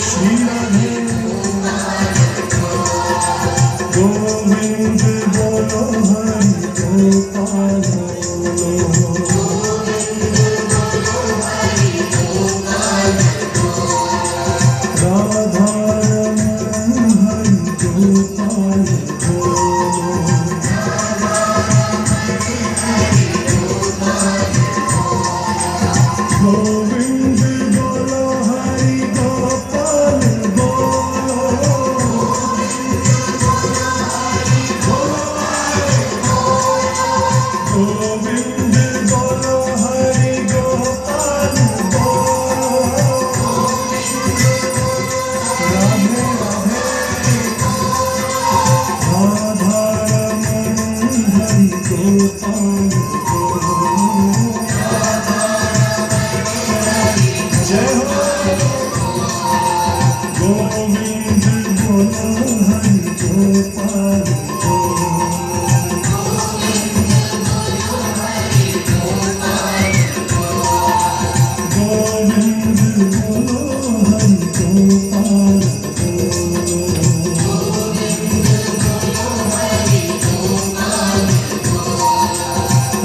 श्री राधे गोविंद बोलो हरि गोपाल राधा हरि गोपाल गोविंद बोलो हरि गोपाल गोविंद बोलो हरि गोपाल राधे राधा हरि गोपाल जय हो गोविंद बोलो हरि गोपाल गोविंद बोलो हरि गोपाल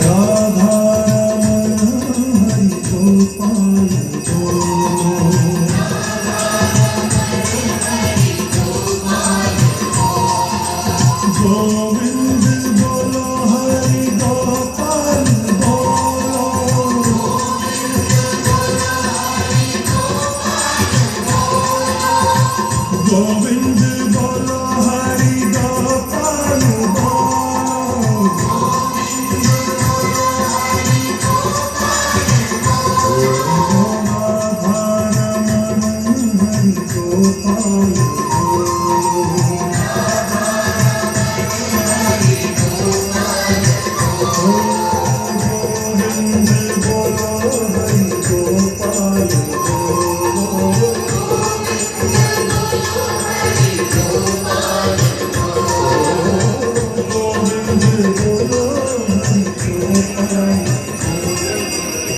राधा हरि गोपाल गोविंद बोलो हरि गोपाल गोविंद